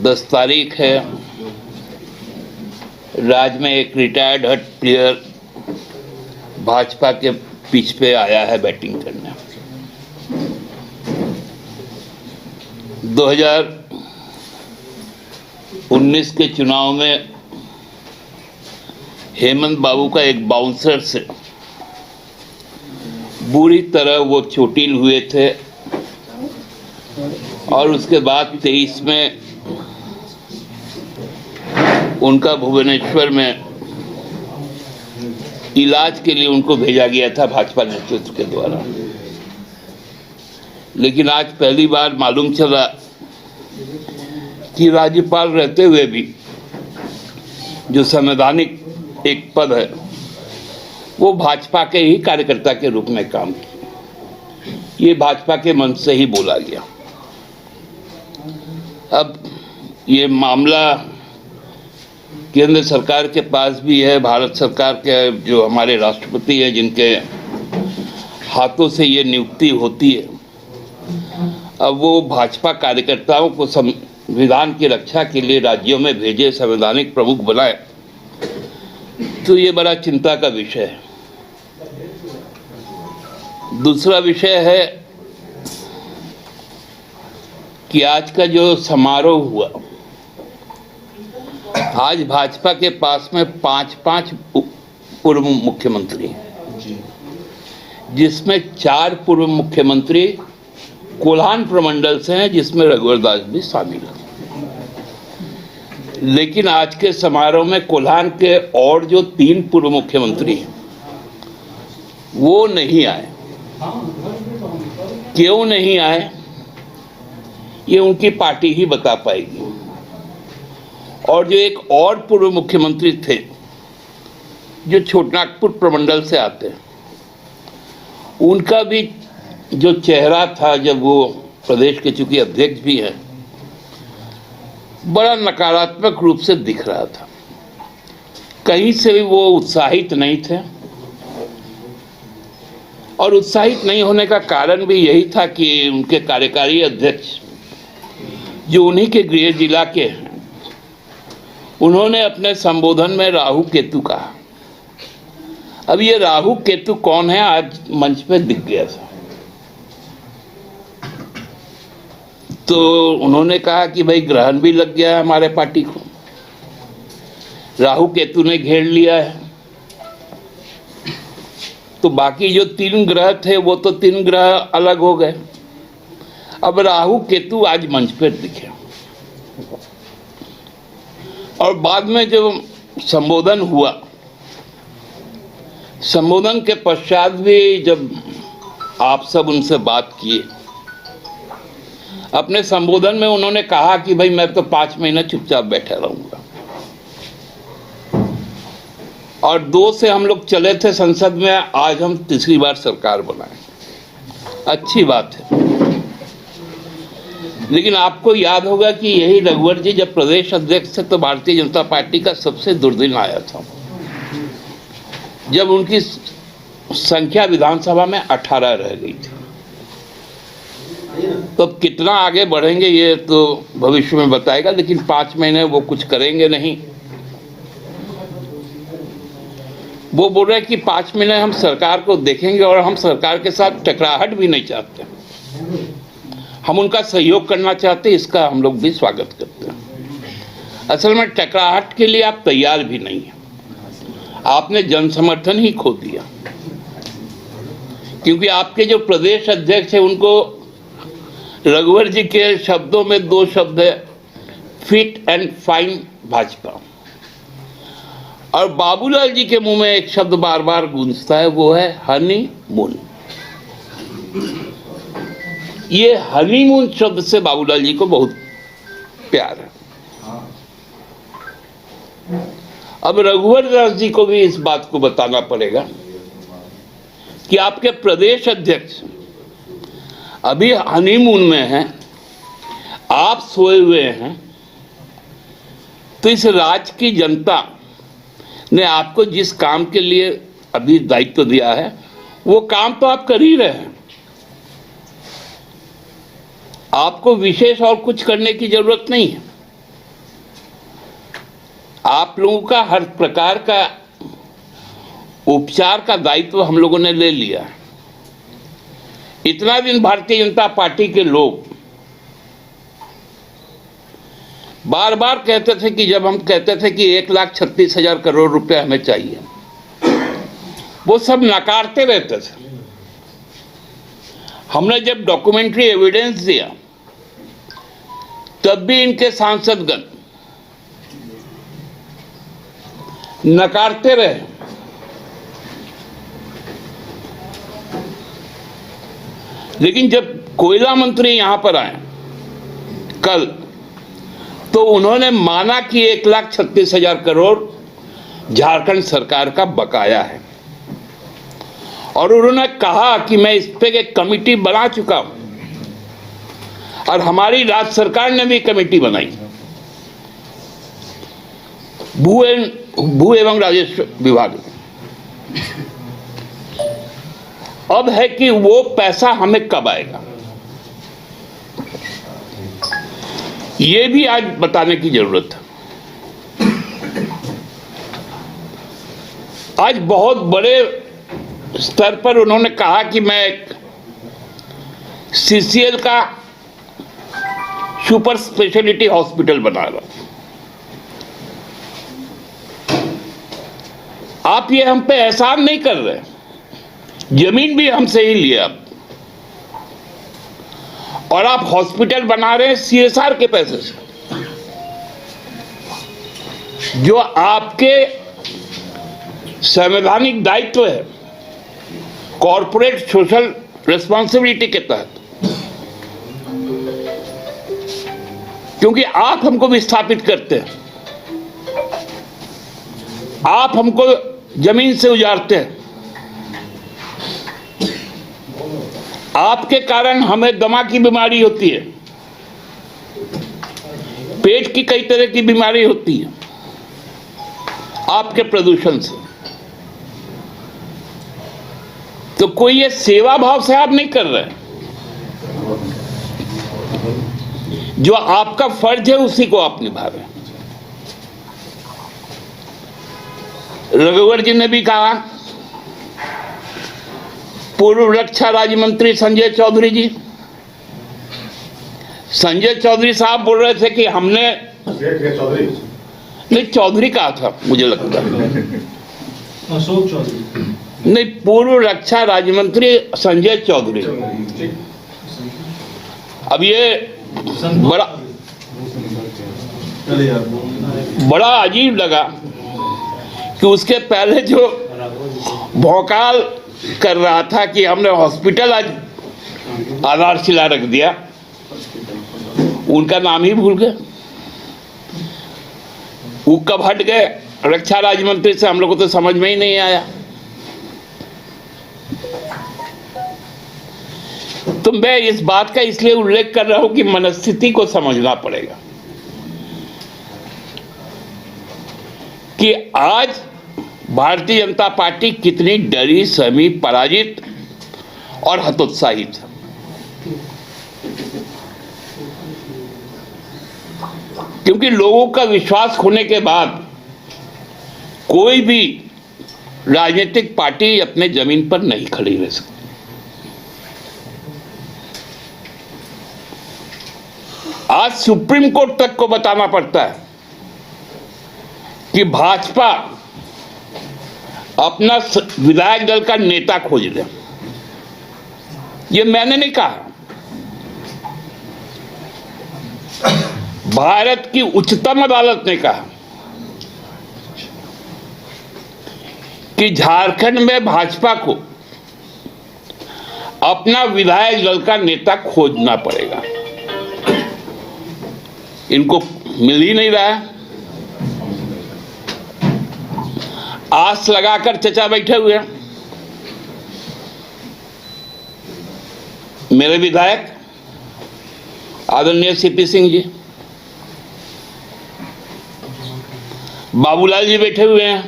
10 तारीख है। राज्य में एक रिटायर्ड हट प्लेयर भाजपा के पिच पे आया है बैटिंग करने। 2019 के चुनाव में हेमंत बाबू का एक बाउंसर से बुरी तरह वो चोटिल हुए थे और उसके बाद 23 में उनका भुवनेश्वर में इलाज के लिए उनको भेजा गया था भाजपा नेतृत्व के द्वारा। लेकिन आज पहली बार मालूम चला कि राज्यपाल रहते हुए भी जो संवैधानिक एक पद है वो भाजपा के ही कार्यकर्ता के रूप में काम किया। ये भाजपा के मन से ही बोला गया। अब ये मामला केंद्र सरकार के पास भी है, भारत सरकार के जो हमारे राष्ट्रपति हैं जिनके हाथों से ये नियुक्ति होती है, अब वो भाजपा कार्यकर्ताओं को संविधान की रक्षा के लिए राज्यों में भेजे, संवैधानिक प्रमुख बनाए, तो ये बड़ा चिंता का विषय है। दूसरा विषय है कि आज का जो समारोह हुआ, आज भाजपा के पास में 5 पूर्व मुख्यमंत्री हैं, जिसमें 4 पूर्व मुख्यमंत्री कोल्हान प्रमंडल से हैं, जिसमें रघुवर दास भी शामिल है। लेकिन आज के समारोह में कोल्हान के और जो 3 पूर्व मुख्यमंत्री हैं वो नहीं आए। क्यों नहीं आए ये उनकी पार्टी ही बता पाएगी। और जो एक और पूर्व मुख्यमंत्री थे जो छोटनागपुर प्रमंडल से आते हैं, उनका भी जो चेहरा था जब वो प्रदेश के चूंकि अध्यक्ष भी हैं, बड़ा नकारात्मक रूप से दिख रहा था। कहीं से भी वो उत्साहित नहीं थे और उत्साहित नहीं होने का कारण भी यही था कि उनके कार्यकारी अध्यक्ष जो उन्हीं के गृह जिला के हैं, उन्होंने अपने संबोधन में राहु केतु कहा। अब ये राहु केतु कौन है आज मंच पे दिख गया था। तो उन्होंने कहा कि भाई ग्रहण भी लग गया है हमारे पार्टी को, राहु केतु ने घेर लिया है। तो बाकी जो 3 ग्रह थे वो तो 3 ग्रह अलग हो गए। अब राहु केतु आज मंच पर दिखे। और बाद में जब संबोधन हुआ, संबोधन के पश्चात भी जब आप सब उनसे बात किए, अपने संबोधन में उन्होंने कहा कि भाई मैं तो 5 महीने चुपचाप बैठा रहूंगा। और 2 से हम लोग चले थे संसद में, आज हम तीसरी बार सरकार बनाए। अच्छी बात है। लेकिन आपको याद होगा कि यही रघुवर जी जब प्रदेश अध्यक्ष थे तो भारतीय जनता पार्टी का सबसे दुर्दिन आया था, जब उनकी संख्या विधानसभा में 18 रह गई थी। तो कितना आगे बढ़ेंगे ये तो भविष्य में बताएगा, लेकिन 5 महीने वो कुछ करेंगे नहीं। वो बोल रहे हैं कि 5 महीने हम सरकार को देखेंगे और हम सरकार के साथ टकराहट भी नहीं चाहते, हम उनका सहयोग करना चाहते हैं। इसका हम लोग भी स्वागत करते हैं। असल में टकराहट के लिए आप तैयार भी नहीं हैं। आपने जन समर्थन ही खो दिया, क्योंकि आपके जो प्रदेश अध्यक्ष है उनको रघुवर जी के शब्दों में 2 शब्द है, फिट एंड फाइन भाजपा। और बाबूलाल जी के मुंह में एक शब्द बार बार गूंजता है, वो है हनीमून। ये हनीमून शब्द से बाबूलाल जी को बहुत प्यार है। अब रघुवर दास जी को भी इस बात को बताना पड़ेगा कि आपके प्रदेश अध्यक्ष अभी हनीमून में हैं, आप सोए हुए हैं। तो इस राज्य की जनता ने आपको जिस काम के लिए अभी दायित्व दिया है वो काम तो आप कर ही रहे हैं। आपको विशेष और कुछ करने की जरूरत नहीं है। आप लोगों का हर प्रकार का उपचार का दायित्व हम लोगों ने ले लिया। इतना दिन भारतीय जनता पार्टी के लोग बार बार कहते थे कि जब हम कहते थे कि 1,36,000 करोड़ रुपए हमें चाहिए, वो सब नकारते रहते थे। हमने जब डॉक्यूमेंट्री एविडेंस दिया तब भी इनके सांसदगण नकारते रहे। लेकिन जब कोयला मंत्री यहां पर आए कल, तो उन्होंने माना कि 1,36,000 करोड़ झारखंड सरकार का बकाया है, और उन्होंने कहा कि मैं इस पे एक कमेटी बना चुका हूं और हमारी राज्य सरकार ने भी कमेटी बनाई, भू एवं राजस्व विभाग। अब है कि वो पैसा हमें कब आएगा, ये भी आज बताने की जरूरत है। आज बहुत बड़े स्तर पर उन्होंने कहा कि मैं एक सीसीएल का सुपर स्पेशलिटी हॉस्पिटल बना रहा हूं। आप ये हम पे एहसान नहीं कर रहे, जमीन भी हमसे ही लिया आप, और आप हॉस्पिटल बना रहे हैं सीएसआर के पैसे से, जो आपके संवैधानिक दायित्व है कॉर्पोरेट सोशल रिस्पॉन्सिबिलिटी के तहत, क्योंकि आप हमको विस्थापित करते हैं, आप हमको जमीन से उजाड़ते हैं, आपके कारण हमें दमा की बीमारी होती है, पेट की कई तरह की बीमारी होती है आपके प्रदूषण से। तो कोई ये सेवा भाव से आप नहीं कर रहे, जो आपका फर्ज है उसी को आप निभा रहे हैं। रघुवर जी ने भी कहा, पूर्व रक्षा राज्य मंत्री संजय चौधरी जी, संजय चौधरी साहब बोल रहे थे कि हमने नहीं, चौधरी कहा था मुझे लगता है, अशोक चौधरी नहीं, पूर्व रक्षा राज्य मंत्री संजय चौधरी। अब ये बड़ा अजीब लगा कि उसके पहले जो भौकाल कर रहा था कि हमने हॉस्पिटल आज आधारशिला रख दिया, उनका नाम ही भूल गए। वो कब हट गए रक्षा राज्य मंत्री से, हम लोग को तो समझ में ही नहीं आया। तो मैं इस बात का इसलिए उल्लेख कर रहा हूं कि मनस्थिति को समझना पड़ेगा कि आज भारतीय जनता पार्टी कितनी डरी, सहमी, पराजित और हतोत्साहित है। क्योंकि लोगों का विश्वास खोने के बाद कोई भी राजनीतिक पार्टी अपने जमीन पर नहीं खड़ी रह सकती। आज सुप्रीम कोर्ट तक को बताना पड़ता है कि भाजपा अपना विधायक दल का नेता खोज ले। ये मैंने नहीं कहा, भारत की उच्चतम अदालत ने कहा कि झारखंड में भाजपा को अपना विधायक दल का नेता खोजना पड़ेगा। इनको मिल ही नहीं रहा है। आस लगाकर चचा बैठे हुए हैं। मेरे विधायक आदरणीय सीपी सिंह जी, बाबूलाल जी बैठे हुए हैं।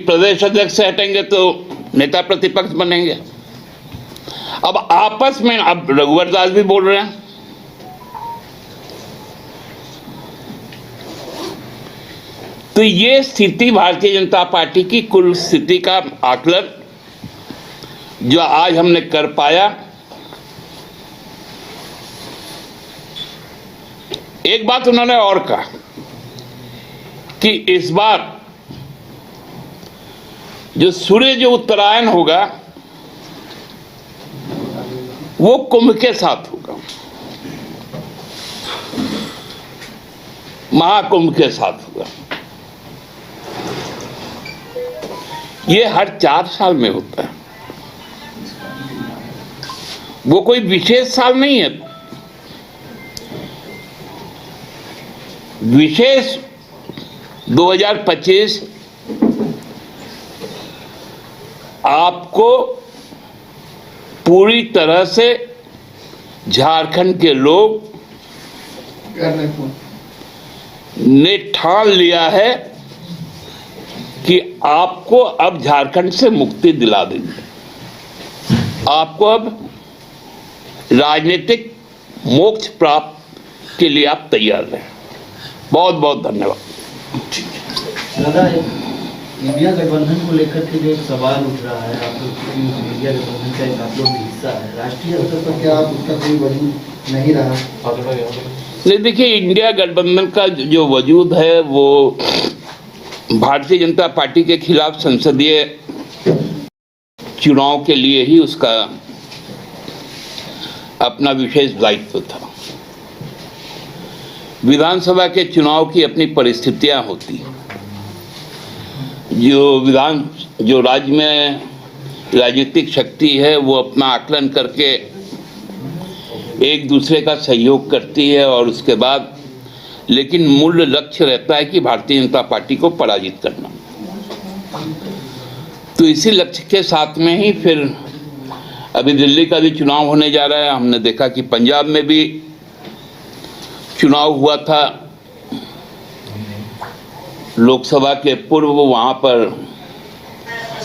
प्रदेश अध्यक्ष से हटेंगे तो नेता प्रतिपक्ष बनेंगे। अब आपस में अब रघुवर दास भी बोल रहे हैं। तो ये स्थिति भारतीय जनता पार्टी की कुल स्थिति का आकलन जो आज हमने कर पाया। एक बात उन्होंने और कहा कि इस बार जो सूर्य जो उत्तरायण होगा वो कुंभ के साथ होगा, महाकुंभ के साथ होगा। ये हर 4 साल में होता है, वो कोई विशेष साल नहीं है। विशेष 2025 आपको पूरी तरह से झारखंड के लोग ने ठान लिया है कि आपको अब झारखंड से मुक्ति दिला देंगे, आपको अब राजनीतिक मोक्ष प्राप्त के लिए आप तैयार हैं। बहुत बहुत धन्यवाद। दादा, इंडिया गठबंधन को लेकर के जो एक सवाल उठ रहा है, आप लोग इंडिया गठबंधन का एक आप लोग भी हिस्सा है, राष्ट्रीय स्तर पर क्या आप उसका कोई वजूद नहीं रहा? नहीं, देखिए, इंडिया गठबंधन का जो वजूद है वो भारतीय जनता पार्टी के खिलाफ संसदीय चुनाव के लिए ही उसका अपना विशेष दायित्व था। विधानसभा के चुनाव की अपनी परिस्थितियां होती, जो राज्य में राजनीतिक शक्ति है वो अपना आकलन करके एक दूसरे का सहयोग करती है और उसके बाद लेकिन मूल लक्ष्य रहता है कि भारतीय जनता पार्टी को पराजित करना। तो इसी लक्ष्य के साथ में ही फिर अभी दिल्ली का भी चुनाव होने जा रहा है। हमने देखा कि पंजाब में भी चुनाव हुआ था लोकसभा के पूर्व, वहाँ पर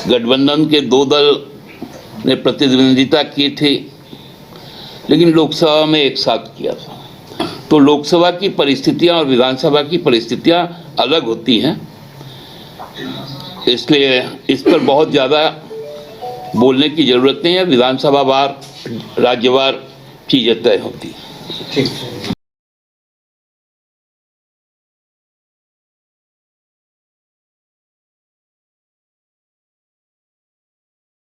गठबंधन के 2 दल ने प्रतिद्वंदिता की थी, लेकिन लोकसभा में एक साथ किया था। तो लोकसभा की परिस्थितियां और विधानसभा की परिस्थितियां अलग होती हैं, इसलिए इस पर बहुत ज़्यादा बोलने की ज़रूरत नहीं है। विधानसभा वार, राज्यवार चीज़ें तय होती हैं। ठीक।